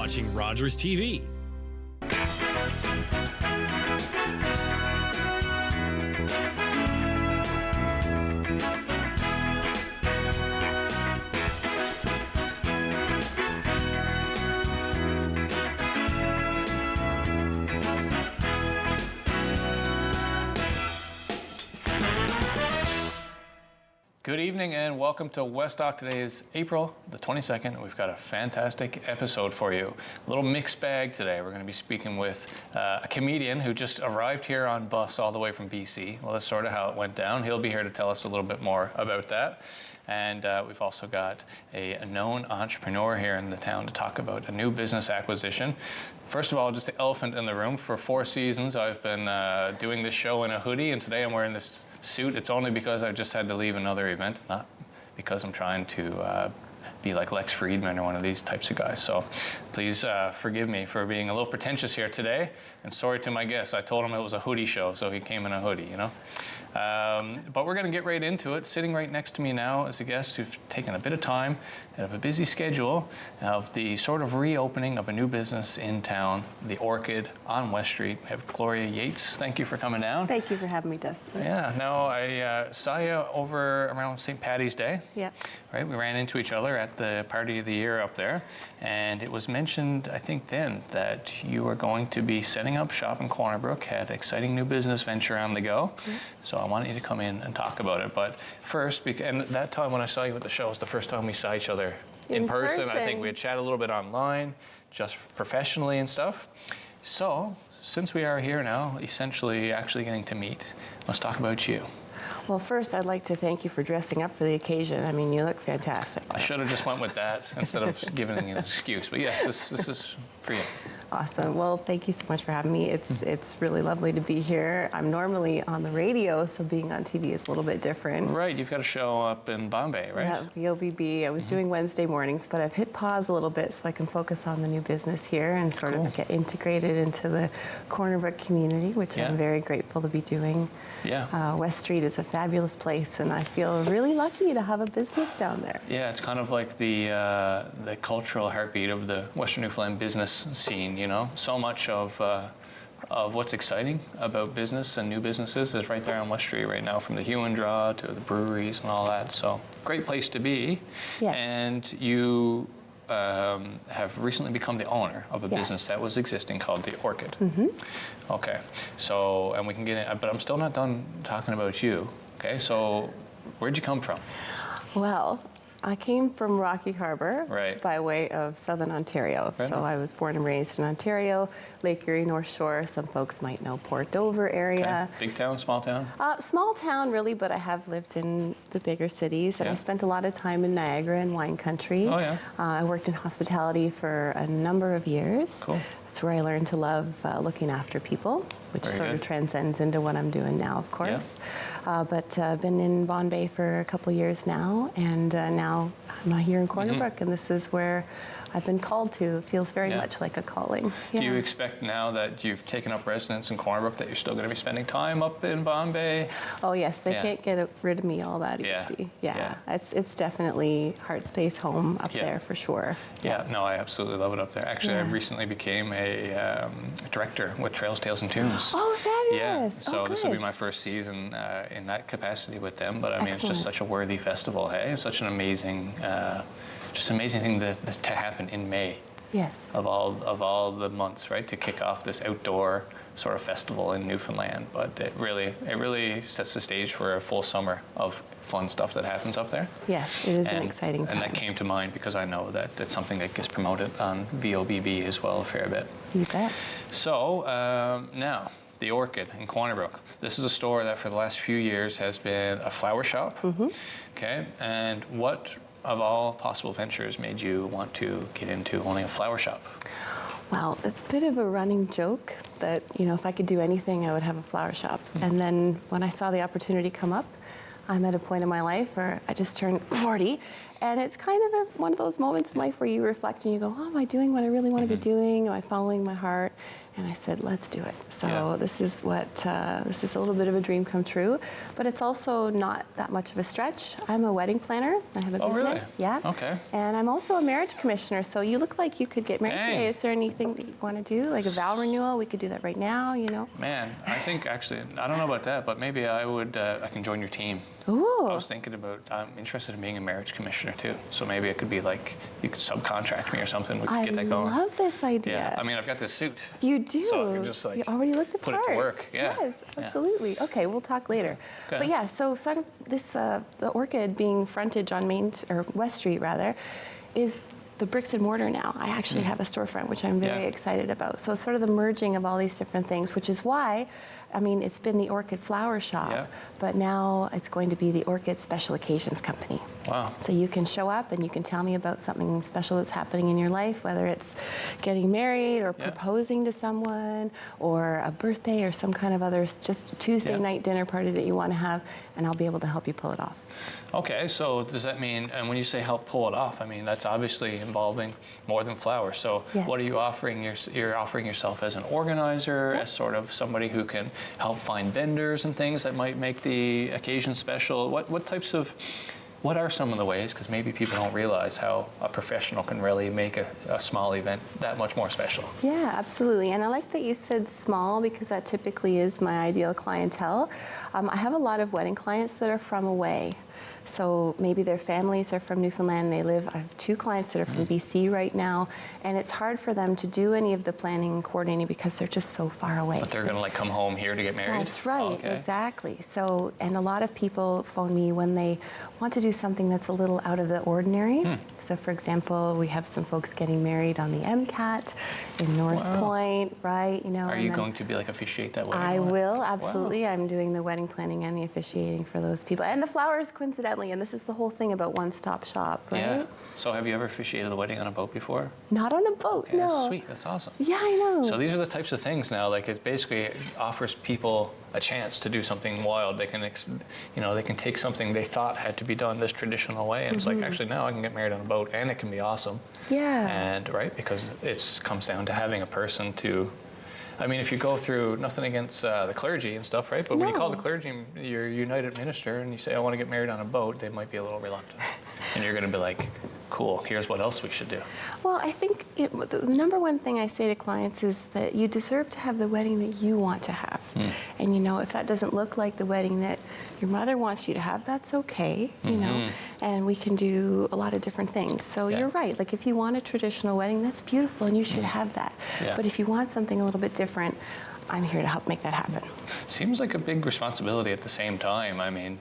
watching Rogers TV. Good evening and welcome to Westdock. Today is April the 22nd and we've got a fantastic episode for you. A little mixed bag today. We're going to be speaking with a comedian who just arrived here on bus all the way from BC. Well, that's sort of how it went down. He'll be here to tell us a little bit more about that. And we've also got a known entrepreneur here in the town to talk about a new business acquisition. First of all, just the elephant in the room. For 4 seasons, I've been doing this show in a hoodie, and today I'm wearing this suit. It's only because I've just had to leave another event, not because I'm trying to be like Lex Friedman or one of these types of guys. So please forgive me for being a little pretentious here today, and sorry to my guest. I told him it was a hoodie show, so he came in a hoodie, you know. But we're going to get right into it. Sitting right next to me now is a guest who's taken a bit of time out of a busy schedule of the sort of reopening of a new business in town, the Orchid on West Street. We have Gloria Yates. Thank you for coming down. Thank you for having me, Dustin. Yeah, no, I saw you over around St. Paddy's Day. Yeah. Right, we ran into each other at the party of the year up there, and it was mentioned, I think then, that you were going to be setting up shop in Corner Brook, had an exciting new business venture on the go. Yeah. So I wanted you to come in and talk about it. But first, and that time when I saw you at the show was the first time we saw each other in person. I think we had chatted a little bit online, just professionally and stuff. So since we are here now, essentially actually getting to meet, let's talk about you. Well, first, I'd like to thank you for dressing up for the occasion. I mean, you look fantastic. So. I should have just went with that instead of giving an excuse. But yes, this is for you. Awesome. Well, thank you so much for having me. It's really lovely to be here. I'm normally on the radio, so being on TV is a little bit different. Right. You've got a show up in Bombay, right? Yeah, the OBB. I was doing Wednesday mornings, but I've hit pause a little bit so I can focus on the new business here and sort of get integrated into the Corner Brook community, which I'm very grateful to be doing. Yeah. West Street is a fabulous place, and I feel really lucky to have a business down there. Yeah, it's kind of like the cultural heartbeat of the Western Newfoundland business scene. You know, so much of what's exciting about business and new businesses is right there on West Street right now, from the hue and draw to the breweries and all that. So great place to be. Yes. And you have recently become the owner of a business that was existing called the Orchid. Mm-hmm. Okay, so, and we can get in, but I'm still not done talking about you. Okay, so where'd you come from? Well, I came from Rocky Harbour by way of Southern Ontario. Right. So I was born and raised in Ontario, Lake Erie, North Shore. Some folks might know Port Dover area. Okay. Big town, small town? Small town, really, but I have lived in the bigger cities. And I spent a lot of time in Niagara and wine country. Oh, yeah. I worked in hospitality for a number of years. Cool. That's where I learned to love looking after people, which sort of transcends into what I'm doing now, of course. Yeah. But I've been in Bombay for a couple of years now, and now I'm here in Corner Brook, and this is where I've been called to. It feels very much like a calling. Yeah. Do you expect now that you've taken up residence in Corner Brook that you're still going to be spending time up in Bombay? Oh yes, they can't get rid of me all that easy. Yeah. It's definitely heart space home up there for sure. Yeah, no, I absolutely love it up there. Actually, I recently became a director with Trails, Tales, and Tunes. Oh, fabulous! Yeah, so this will be my first season in that capacity with them. But I mean, it's just such a worthy festival. Hey, it's such an amazing. Just an amazing thing to happen in May. Yes. Of all the months, right, to kick off this outdoor sort of festival in Newfoundland. But it really sets the stage for a full summer of fun stuff that happens up there. Yes, it is an exciting time. And that came to mind because I know that it's something that gets promoted on VOBB as well a fair bit. You bet. So now, the Orchid in Corner Brook. This is a store that for the last few years has been a flower shop. Mm-hmm. Okay, and what of all possible ventures made you want to get into owning a flower shop? Well, it's a bit of a running joke that, if I could do anything, I would have a flower shop. Mm-hmm. And then when I saw the opportunity come up, I'm at a point in my life where I just turned 40, and it's kind of one of those moments in life where you reflect and you go, oh, am I doing what I really want to be doing? Am I following my heart? And I said, let's do it. So Yeah. this is a little bit of a dream come true, but it's also not that much of a stretch. I'm a wedding planner. I have a Oh, really? business. Yeah. Okay. And I'm also a marriage commissioner. So you look like you could get married Dang. today. Is there anything that you want to do, like a vow renewal? We could do that right now, you know? Man, I think actually, I don't know about that, but maybe I can join your team. Ooh. I was thinking I'm interested in being a marriage commissioner too. So maybe it could be like, you could subcontract me or something. We could get that going. I love this idea. Yeah, I mean, I've got this suit. You do. So I can just like you already look the put part. it to work. Yeah. Yes, Yeah. absolutely. Okay, we'll talk later. Okay. But yeah, so sort of this the Orchid being frontage on West Street rather, is the bricks and mortar now. I actually have a storefront, which I'm very excited about. So it's sort of the merging of all these different things, which is why, I mean, it's been the Orchid Flower Shop, but now it's going to be the Orchid Special Occasions Company. Wow. So you can show up and you can tell me about something special that's happening in your life, whether it's getting married or proposing to someone or a birthday or some kind of other just Tuesday night dinner party that you want to have, and I'll be able to help you pull it off. Okay, so does that mean, and when you say help pull it off, I mean, that's obviously involving more than flowers. So what are you offering? You're offering yourself as an organizer, as sort of somebody who can help find vendors and things that might make the occasion special. What are some of the ways, because maybe people don't realize how a professional can really make a small event that much more special? Yeah, absolutely. And I like that you said small, because that typically is my ideal clientele. I have a lot of wedding clients that are from away. So maybe their families are from Newfoundland. I have 2 clients that are from BC right now, and it's hard for them to do any of the planning and coordinating because they're just so far away. But they're going to like come home here to get married? That's right, okay. Exactly. So, and a lot of people phone me when they want to do something that's a little out of the ordinary. So for example, we have some folks getting married on the MCAT in Norris Point, right? You know. Are you going to be like officiate that wedding? I will, absolutely. Wow. I'm doing the wedding planning and the officiating for those people. And the flowers, coincidentally, and this is the whole thing about one-stop shop, right? Yeah. So have you ever officiated a wedding on a boat before? Not on a boat, Okay, no. That's sweet, that's awesome. Yeah, I know. So these are the types of things now, like it basically offers people a chance to do something wild. They can, they can take something they thought had to be done this traditional way, and it's like, actually now I can get married on a boat and it can be awesome. Yeah. And, right, because it comes down to having a person to, I mean, if you go through, nothing against the clergy and stuff, right? But when you call the clergy your united minister and you say, I want to get married on a boat, they might be a little reluctant. And you're going to be like, cool, here's what else we should do. Well, I think the number one thing I say to clients is that you deserve to have the wedding that you want to have. And, if that doesn't look like the wedding that your mother wants you to have, that's okay, and we can do a lot of different things. So you're right. Like if you want a traditional wedding, that's beautiful and you should have that. Yeah. But if you want something a little bit different, I'm here to help make that happen. Seems like a big responsibility at the same time. I mean,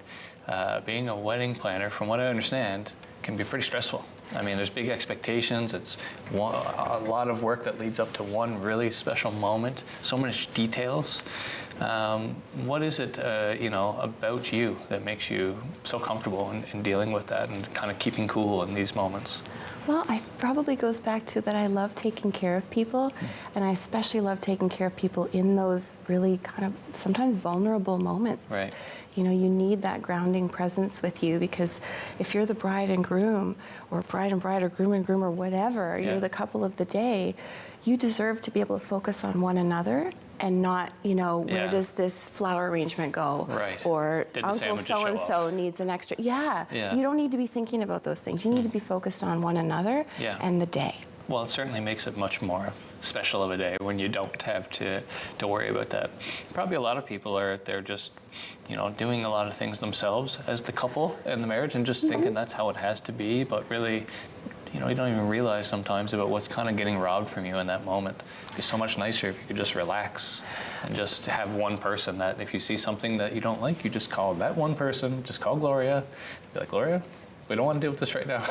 being a wedding planner, from what I understand, can be pretty stressful. I mean, there's big expectations. It's a lot of work that leads up to one really special moment. So much details. What is it, about you that makes you so comfortable in dealing with that and kind of keeping cool in these moments? Well, it probably goes back to that I love taking care of people, and I especially love taking care of people in those really kind of sometimes vulnerable moments. Right. You need that grounding presence with you, because if you're the bride and groom, or bride and bride, or groom and groom, or whatever, you're the couple of the day, you deserve to be able to focus on one another and not, where does this flower arrangement go? Right. Or Did the Uncle sandwiches show so-and-so needs an extra. Yeah. You don't need to be thinking about those things. You need to be focused on one another and the day. Well, it certainly makes it much more special of a day when you don't have to worry about that. Probably a lot of people are out there just, doing a lot of things themselves as the couple in the marriage and just thinking that's how it has to be, but really, you don't even realize sometimes about what's kind of getting robbed from you in that moment. It'd be so much nicer if you could just relax and just have one person that if you see something that you don't like, you just call that one person, just call Gloria, be like, Gloria, we don't want to deal with this right now.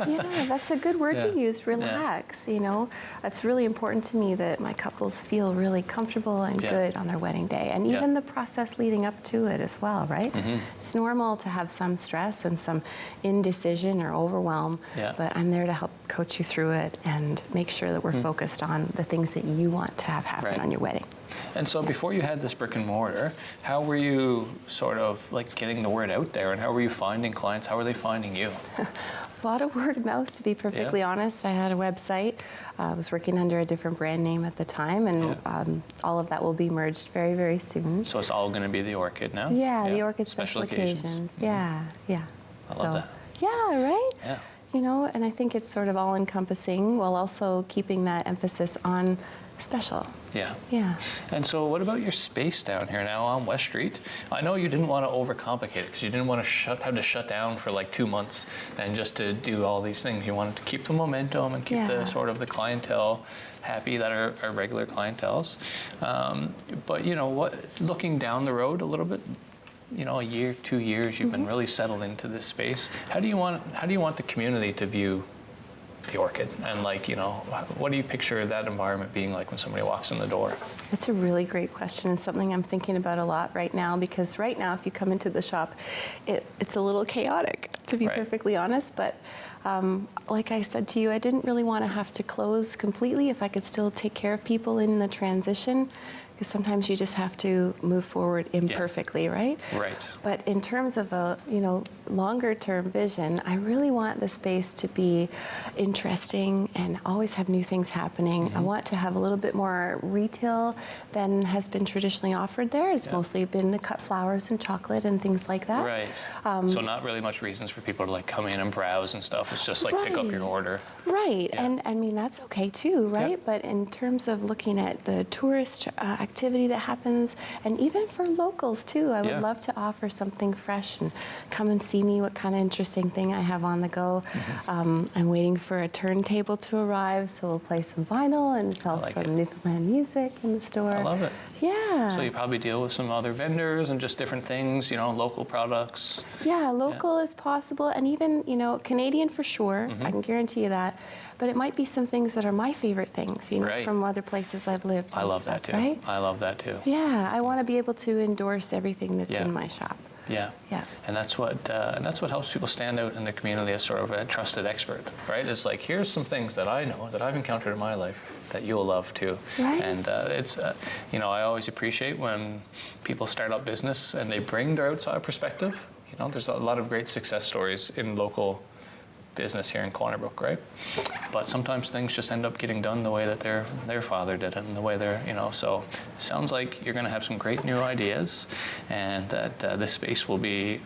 Yeah, that's a good word you used, relax. It's really important to me that my couples feel really comfortable and good on their wedding day, and even the process leading up to it as well, right? It's normal to have some stress and some indecision or overwhelm, but I'm there to help coach you through it and make sure that we're focused on the things that you want to have happen on your wedding. And so before you had this brick and mortar, how were you sort of like getting the word out there, and how were you finding clients? How were they finding you? A lot of word of mouth, to be perfectly honest. I had a website. I was working under a different brand name at the time, and all of that will be merged very, very soon. So it's all going to be the Orchid now? Yeah, the Orchid Special Occasions. Yeah. I love that. Yeah, right? Yeah. You know, and I think it's sort of all-encompassing while also keeping that emphasis on special. Yeah. Yeah. And so what about your space down here now on West Street? I know you didn't want to overcomplicate it because you didn't want to have to shut down for like 2 months and just to do all these things. You wanted to keep the momentum and keep the sort of the clientele happy that are regular clienteles. But you know what, looking down the road a little bit, you know, a year, 2 years, you've been really settled into this space. How do you want the community to view the Orchid? And like, you know, what do you picture that environment being like when somebody walks in the door? That's a really great question and something I'm thinking about a lot right now, because right now if you come into the shop, it's a little chaotic, to be perfectly honest. But like I said to you, I didn't really want to have to close completely if I could still take care of people in the transition. Because sometimes you just have to move forward imperfectly, right? Right. But in terms of a longer term vision, I really want the space to be interesting and always have new things happening. I want to have a little bit more retail than has been traditionally offered there. It's mostly been the cut flowers and chocolate and things like that. Right. So not really much reasons for people to like come in and browse and stuff. It's just like pick up your order. Right. Yeah. And I mean, that's okay too, right? Yep. But in terms of looking at the tourist activity that happens, and even for locals too, I would love to offer something fresh and come and see me, what kind of interesting thing I have on the go. I'm waiting for a turntable to arrive, so we'll play some vinyl and sell some Newfoundland music in the store. I love it. Yeah. So you probably deal with some other vendors and just different things, you know, local products. Yeah, local is possible, and even, you know, Canadian for sure. I can guarantee you that. But it might be some things that are my favorite things, you know, from other places I've lived. I love that too. Right? I love that too. Yeah, I want to be able to endorse everything that's in my shop. Yeah. Yeah. And that's what helps people stand out in the community as sort of a trusted expert, right? It's like, here's some things that I know that I've encountered in my life that you'll love too. Right. And it's, you know, I always appreciate when people start up business and they bring their outside perspective. You know, there's a lot of great success stories in local business here in Corner Brook, right? But sometimes things just end up getting done the way that their father did it, and the way they're, you know. So it sounds like you're going to have some great new ideas, and that this space will be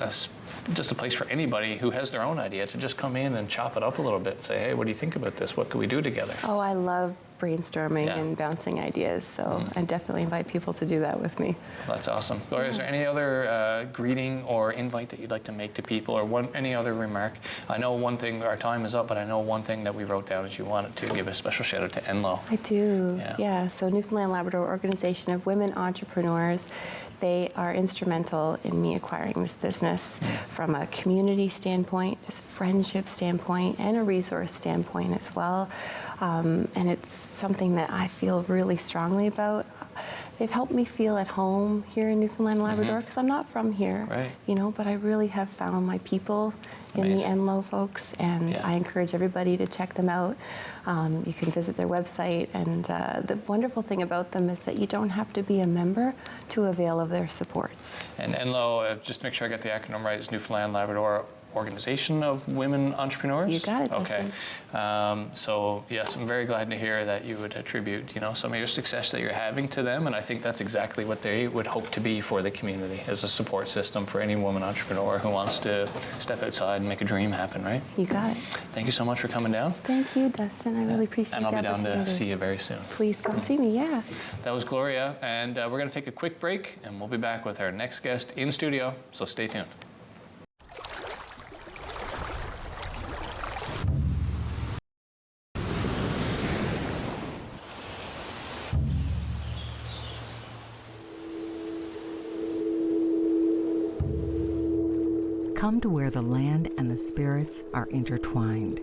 just a place for anybody who has their own idea to just come in and chop it up a little bit and say, hey, what do you think about this? What could we do together? Oh, I love brainstorming and bouncing ideas, so I definitely invite people to do that with me. That's awesome. Gloria, is there any other greeting or invite that you'd like to make to people, or any other remark? I know one thing, our time is up, but I know one thing that we wrote down is you wanted to give a special shout out to Enlo. I do, yeah. So Newfoundland Labrador Organization of Women Entrepreneurs, they are instrumental in me acquiring this business from a community standpoint, just friendship standpoint, and a resource standpoint as well. And it's something that I feel really strongly about. They've helped me feel at home here in Newfoundland and Labrador, because I'm not from here, you know, but I really have found my people in the Enlo folks, and I encourage everybody to check them out. You can visit their website, and the wonderful thing about them is that you don't have to be a member to avail of their supports. And Enlo, just to make sure I got the acronym right, is Newfoundland Labrador Organization of Women Entrepreneurs? You got it, okay. So yes, I'm very glad to hear that you would attribute, you know, some of your success that you're having to them, and I think that's exactly what they would hope to be for the community, as a support system for any woman entrepreneur who wants to step outside and make a dream happen, right? You got it. Thank you so much for coming down. Thank you, Dustin. I really appreciate the opportunity. And I'll be down to see you very soon. Please come see me, yeah. That was Gloria, and we're going to take a quick break, and we'll be back with our next guest in studio, so stay tuned. Come to where the land and the spirits are intertwined.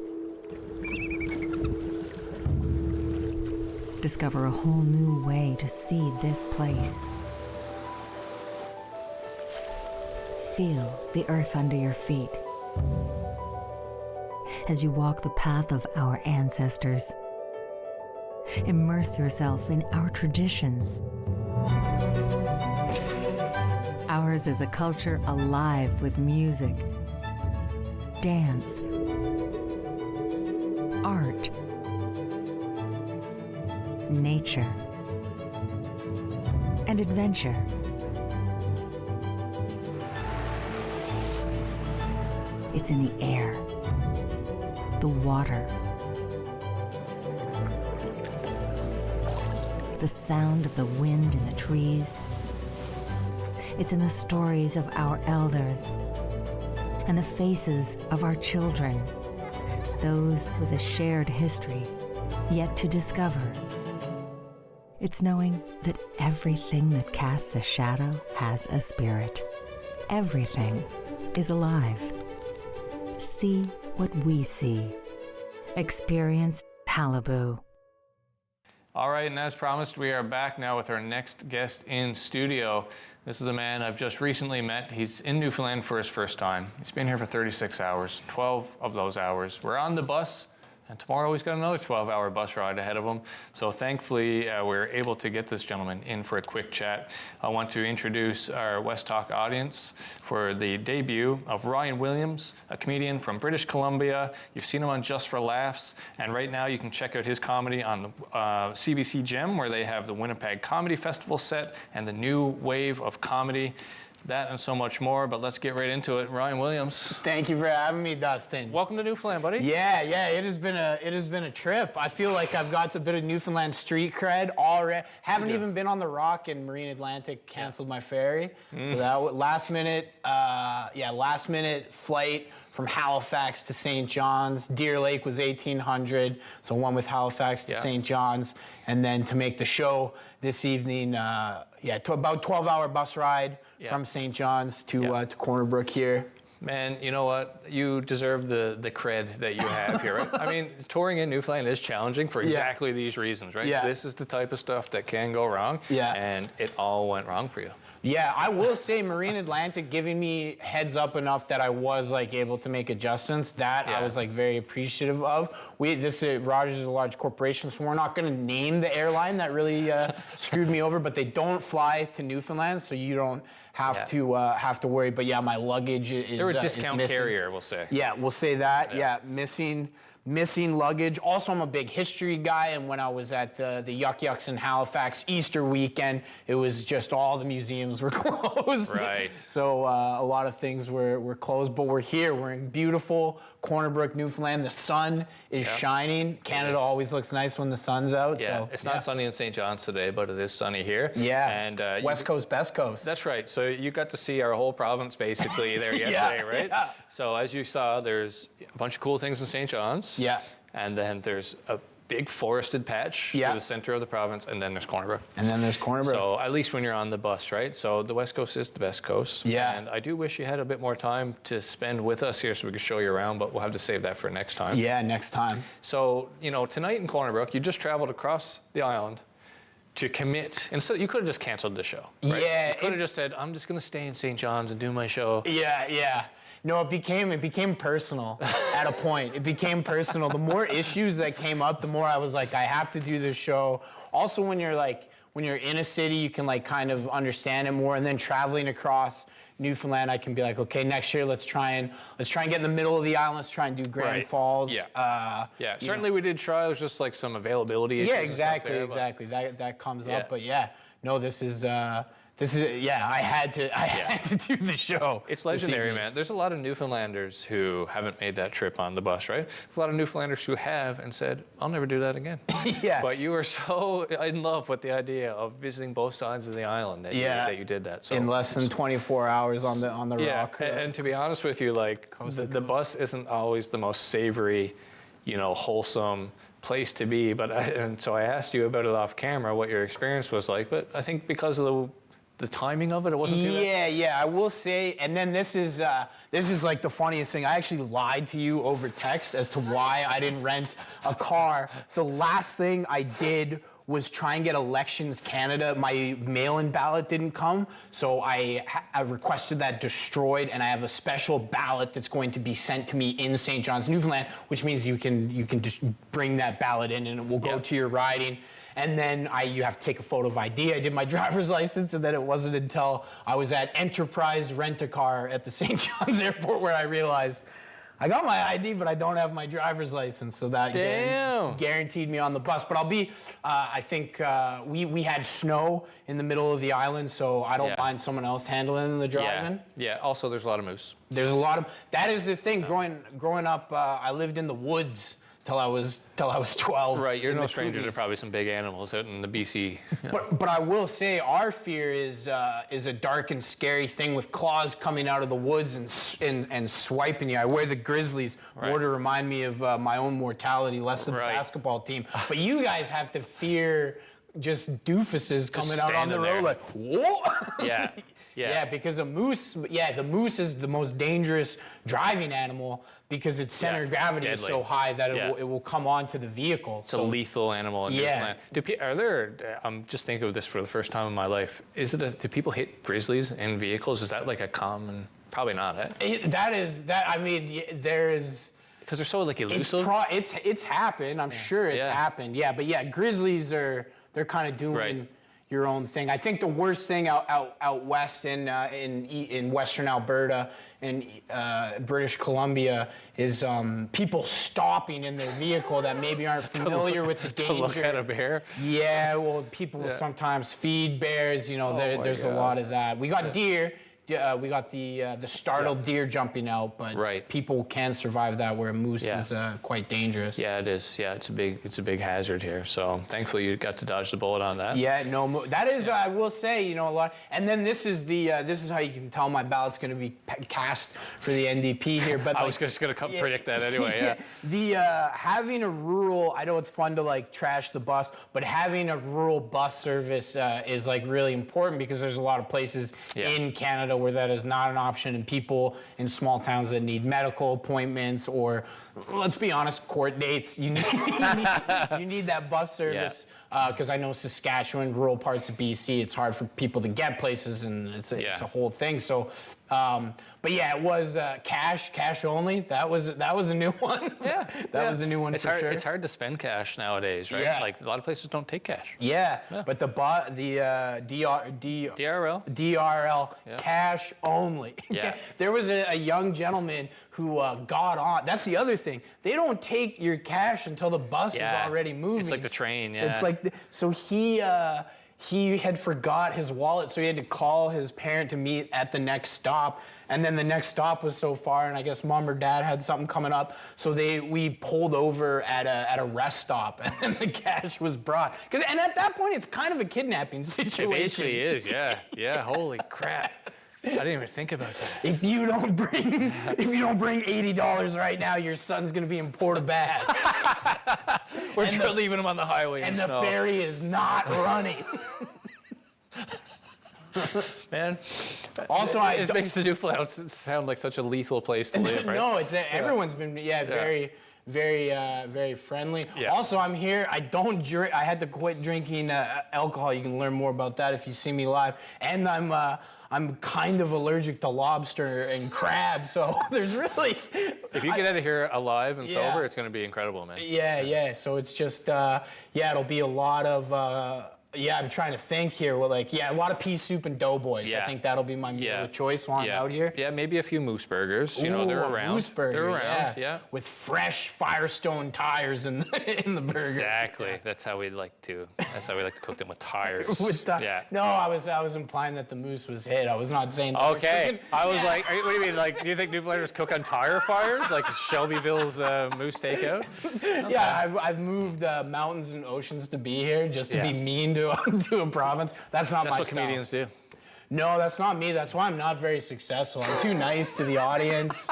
Discover a whole new way to see this place. Feel the earth under your feet as you walk the path of our ancestors. Immerse yourself in our traditions. Ours is a culture alive with music, dance, art, nature, and adventure. It's in the air, the water, the sound of the wind in the trees. It's in the stories of our elders and the faces of our children, those with a shared history yet to discover. It's knowing that everything that casts a shadow has a spirit. Everything is alive. See what we see. Experience Malibu. All right, and as promised, we are back now with our next guest in studio. This is a man I've just recently met. He's in Newfoundland for his first time. He's been here for 36 hours. 12 of those hours were on the bus, and tomorrow he's got another 12-hour bus ride ahead of him. So thankfully, we're able to get this gentleman in for a quick chat. I want to introduce our West Talk audience for the debut of Ryan Williams, a comedian from British Columbia. You've seen him on Just for Laughs, and right now you can check out his comedy on CBC Gem, where they have the Winnipeg Comedy Festival set and the new wave of comedy. That and so much more, but let's get right into it. Ryan Williams. Thank you for having me, Dustin. Welcome to Newfoundland, buddy. Yeah, it has been a trip. I feel like I've got a bit of Newfoundland street cred already. Haven't even been on the Rock, and Marine Atlantic canceled my ferry. So that last minute flight from Halifax to St. John's. Deer Lake was 1,800, so one with Halifax to St. John's, and then to make the show this evening, to about 12-hour bus ride from St. John's to Corner Brook here. Man, you know what? You deserve the cred that you have here, right? I mean, touring in Newfoundland is challenging for exactly these reasons, right? Yeah. This is the type of stuff that can go wrong, and it all went wrong for you. Yeah, I will say Marine Atlantic giving me heads up enough that I was like able to make adjustments. That I was like very appreciative of. Rogers is a large corporation, so we're not going to name the airline that really screwed me over. But they don't fly to Newfoundland, so you don't have to worry. But yeah, my luggage is they're a discount missing. Carrier, we'll say. Yeah, we'll say that. Yeah, missing luggage. Also, I'm a big history guy, and when I was at the Yuck Yucks in Halifax Easter weekend, it was just all the museums were closed. Right. So a lot of things were closed, but we're here. We're in beautiful Corner Brook, Newfoundland. The sun is shining. Canada always looks nice when the sun's out. Yeah, so, it's not sunny in St. John's today, but it is sunny here. Yeah, and West Coast, best coast. That's right. So you got to see our whole province basically there yesterday, right? Yeah. So as you saw, there's a bunch of cool things in St. John's. Yeah. And then there's a big forested patch to the center of the province, and then there's Corner Brook. So at least when you're on the bus, right? So the West Coast is the best coast. Yeah. And I do wish you had a bit more time to spend with us here so we could show you around, but we'll have to save that for next time. Yeah, next time. So, tonight in Corner Brook, you just traveled across the island to commit. Instead, you could have just canceled the show, right? Yeah. You could have just said, I'm just going to stay in St. John's and do my show. Yeah. No, it became personal at a point. It became personal. The more issues that came up, the more I was like, I have to do this show. Also, when you're in a city, you can like kind of understand it more. And then traveling across Newfoundland, I can be like, okay, next year let's try and get in the middle of the island. Let's try and do Grand Falls. Yeah. Certainly we did try. It was just like some availability issues. Yeah, exactly. That comes up. But this is. I had to do the show. It's legendary, man. There's a lot of Newfoundlanders who haven't made that trip on the bus, right? There's a lot of Newfoundlanders who have and said, I'll never do that again. Yeah. But you were so in love with the idea of visiting both sides of the island that you did that. So in less than 24 hours on the Rock. And to be honest with you, like the bus isn't always the most savory, wholesome place to be. So I asked you about it off camera, what your experience was like. But I think because of the timing of it wasn't too bad. Yeah, I will say, and then this is like the funniest thing. I actually lied to you over text as to why I didn't rent a car. The last thing I did was try and get Elections Canada. My mail-in ballot didn't come, so I requested that destroyed, and I have a special ballot that's going to be sent to me in St. John's, Newfoundland, which means you can just bring that ballot in, and it will go to your riding. And then you have to take a photo of ID. I did my driver's license, and then it wasn't until I was at Enterprise Rent-A-Car at the St. John's Airport where I realized I got my ID, but I don't have my driver's license, so that guaranteed me on the bus. But I'll be, I think we had snow in the middle of the island, so I don't mind someone else handling the driving. Yeah, also there's a lot of moose. There's a lot of, that is the thing, growing up, I lived in the woods till I was 12. Right, you're no stranger to probably some big animals out in the BC. But I will say our fear is a dark and scary thing with claws coming out of the woods and swiping you. I wear the grizzlies more to remind me of my own mortality, less than the basketball team. But you guys have to fear just doofuses coming out on the road like, whoa! Yeah, because a moose, the moose is the most dangerous driving animal because its center of gravity is so high that it will come onto the vehicle. It's a lethal animal in Newfoundland. Are there, I'm just thinking of this for the first time in my life, do people hit grizzlies in vehicles? Is that like a common, probably not, I mean, there is... Because they're so like elusive? It's happened, I'm sure it's happened, but grizzlies they're kind of doing... your own thing. I think the worst thing out west in Western Alberta and British Columbia is people stopping in their vehicle that maybe aren't familiar with the danger. To look at a bear? Yeah, well, people will sometimes feed bears. You know, there's a lot of that. We got deer. We got the startled deer jumping out, but people can survive that where a moose is quite dangerous. Yeah, it is. Yeah, it's a big hazard here. So thankfully you got to dodge the bullet on that. Yeah, no, that is I will say, you know, a lot. And then this is how you can tell my ballot's going to be cast for the NDP here. But I was just going to predict that anyway. Yeah. Having a rural, I know it's fun to like trash the bus, but having a rural bus service is like really important because there's a lot of places in Canada where that is not an option, and people in small towns that need medical appointments or, let's be honest, court dates. You need that bus service because I know Saskatchewan, rural parts of BC, it's hard for people to get places, and it's a whole thing. So, but yeah, it was cash only. That was a new one. Yeah, that was a new one for sure. It's hard to spend cash nowadays, right? Like a lot of places don't take cash. Yeah. But the DRL cash only. Yeah. There was a young gentleman who got on. That's the other thing. They don't take your cash until the bus is already moving. It's like the train. Yeah. It's like so he had forgot his wallet, so he had to call his parent to meet at the next stop. And then the next stop was so far, and I guess mom or dad had something coming up, so we pulled over at a rest stop, and then the cash was brought. And at that point, it's kind of a kidnapping situation. It basically is, yeah. Holy crap. I didn't even think about that. If you don't bring $80 right now, your son's gonna be in Port Bass. We're leaving him on the highway. And the ferry is not running. Man. Also, it makes the Newfoundland sound like such a lethal place to live, right? No, everyone's been very, very friendly. Yeah. Also, I'm here. I don't drink. I had to quit drinking alcohol. You can learn more about that if you see me live. And I'm kind of allergic to lobster and crab, so there's really... If you get out of here alive and sober, it's going to be incredible, man. Yeah. So it's just, it'll be a lot of... I'm trying to think here. Well, a lot of pea soup and doughboys. Yeah. I think that'll be my meal of choice while I'm out here. Yeah, maybe a few moose burgers. You know, they're around. Moose burger, they're around, yeah. With fresh Firestone tires in the burgers. Exactly. That's how we like to cook them with tires. No, I was implying that the moose was hit. I was not saying. Okay. I was like, what do you mean? Like, do you think Newfoundlanders cook on tire fires, like Shelbyville's moose takeout? Okay. Yeah, I've moved mountains and oceans to be here just to be mean to a province. That's not my style. That's what comedians do. No, that's not me. That's why I'm not very successful. I'm too nice to the audience.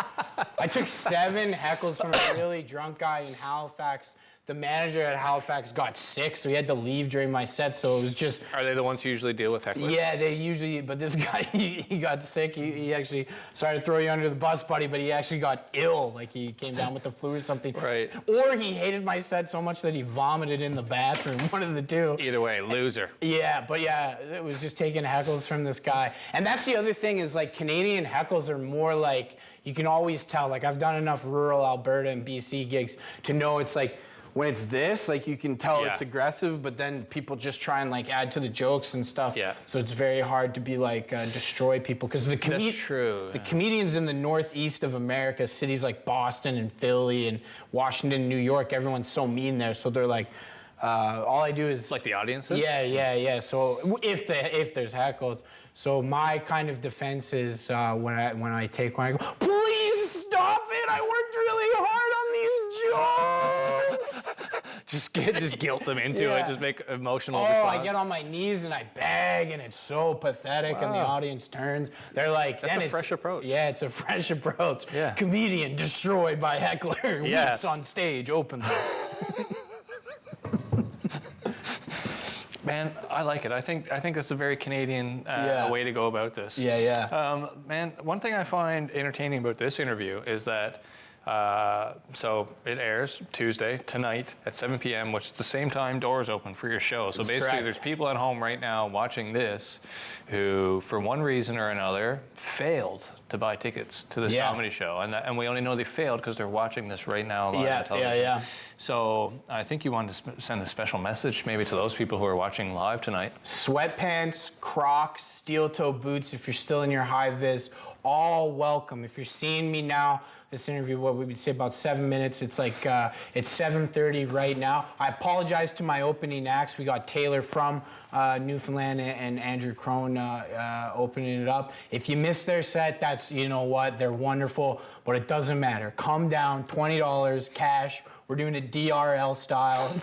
I took 7 heckles from a really drunk guy in Halifax. The manager at Halifax got sick, so he had to leave during my set, so it was just... Are they the ones who usually deal with hecklers? Yeah, they usually... But this guy, he got sick. He actually... Sorry to throw you under the bus, buddy, but he actually got ill. Like, he came down with the flu or something. Right. Or he hated my set so much that he vomited in the bathroom. One of the two. Either way, loser. Yeah, but it was just taking heckles from this guy. And that's the other thing is, like, Canadian heckles are more like... You can always tell. Like, I've done enough rural Alberta and BC gigs to know it's like... when it's this, like you can tell Yeah. it's aggressive, but then people just try and like add to the jokes and stuff. Yeah. So it's very hard to be like destroy people because That's true. The comedians in the northeast of America, cities like Boston and Philly and Washington, New York, everyone's so mean there. So they're like, all I do is Like the audiences? Yeah. So if there's heckles, so my kind of defense is when I take one, I go, please stop it! I worked really hard on these jokes. Just guilt them into it. Yeah. Just make emotional. Oh, response. I get on my knees and I beg, and it's so pathetic, and the Wow. audience turns. They're like, That's then a it's fresh approach. Yeah, it's a fresh approach. Yeah. Comedian destroyed by heckler. Yeah. Weeps on stage openly. Man, I like it. I think that's a very Canadian Yeah. way to go about this. Yeah. Man, one thing I find entertaining about this interview is that so it airs Tuesday tonight at 7 p.m., which is the same time doors open for your show. So That's basically, correct. there's people at home right now watching this who, for one reason or another, failed to buy tickets to this Yeah. comedy show, and we only know they failed because they're watching this right now live on television. Yeah. So I think you wanted to send a special message maybe to those people who are watching live tonight. Sweatpants, Crocs, steel-toe boots, if you're still in your high-vis, all welcome. If you're seeing me now, this interview, what we would say about 7 minutes, it's like, it's 7:30 right now. I apologize to my opening acts. We got Taylor from Newfoundland and Andrew Crone opening it up. If you missed their set, that's, you know what, they're wonderful, but it doesn't matter. Come down, $20 cash. We're doing a DRL style.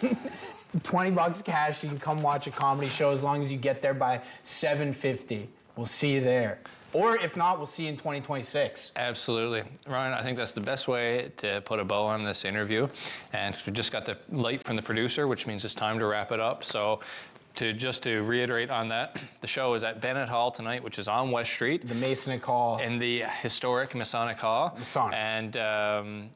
$20 cash, you can come watch a comedy show as long as you get there by 7:50. We'll see you there. Or if not, we'll see you in 2026. Absolutely. Ryan, I think that's the best way to put a bow on this interview. And we just got the light from the producer, which means it's time to wrap it up. So to reiterate on that, the show is at Bennett Hall tonight, which is on West Street. The Masonic Hall. In the historic Masonic Hall. Masonic. And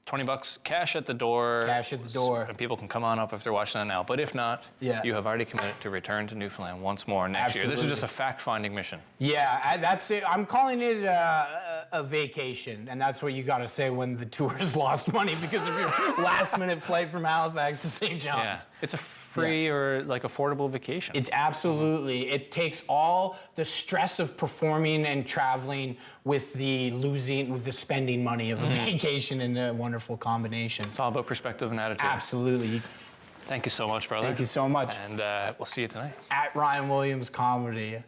$20 cash at the door. Cash at the door. And people can come on up if they're watching that now. But if not, Yeah. you have already committed to return to Newfoundland once more next year. This is Absolutely. just a fact-finding mission. Yeah, that's it. I'm calling it a vacation, and that's what you got to say when the tour has lost money because of your last-minute flight from Halifax to St. Yeah. John's. It's a free or like affordable vacation. It's absolutely. It takes all the stress of performing and traveling with the spending money of a vacation in a wonderful combination. It's all about perspective and attitude. Absolutely. Thank you so much, brother. Thank you so much. And we'll see you tonight. At Ryan Williams Comedy.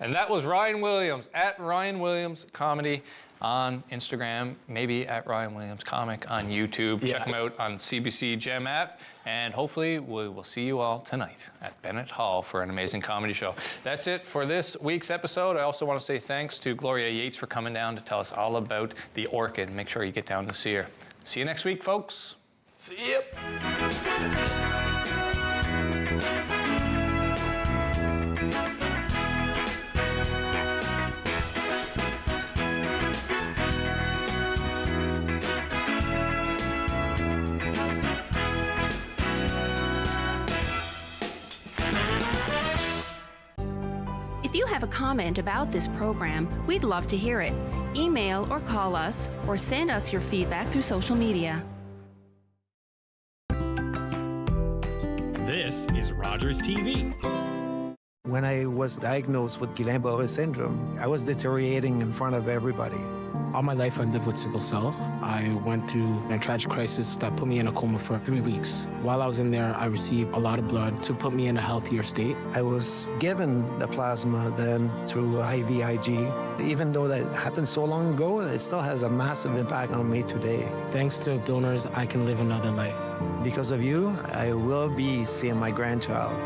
And that was Ryan Williams, at Ryan Williams Comedy on Instagram, maybe at Ryan Williams Comic on YouTube. Yeah. Check him out on CBC Gem app. And hopefully we will see you all tonight at Bennett Hall for an amazing comedy show. That's it for this week's episode. I also want to say thanks to Gloria Yates for coming down to tell us all about the orchid. Make sure you get down to see her. See you next week, folks. See ya. If you have a comment about this program, we'd love to hear it. Email or call us, or send us your feedback through social media. This is Rogers TV. When I was diagnosed with Guillain-Barré syndrome, I was deteriorating in front of everybody. All my life, I lived with sickle cell. I went through a tragic crisis that put me in a coma for 3 weeks. While I was in there, I received a lot of blood to put me in a healthier state. I was given the plasma then through IVIG. Even though that happened so long ago, it still has a massive impact on me today. Thanks to donors, I can live another life. Because of you, I will be seeing my grandchild.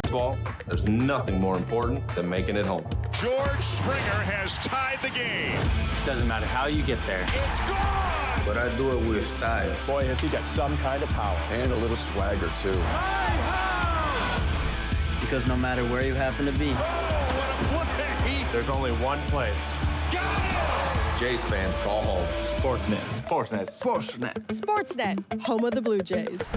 Baseball, there's nothing more important than making it home. George Springer has tied the game. Doesn't matter how you get there. It's gone! But I do it with style. Boy, has he got some kind of power. And a little swagger, too. Because no matter where you happen to be, Oh, what a play! There's only one place. Got it! Jays fans call home. Sportsnet. Sportsnet. Sportsnet. Sportsnet, home of the Blue Jays.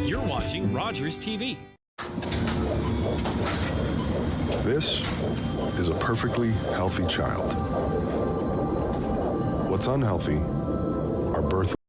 You're watching Rogers TV. This is a perfectly healthy child. What's unhealthy are birth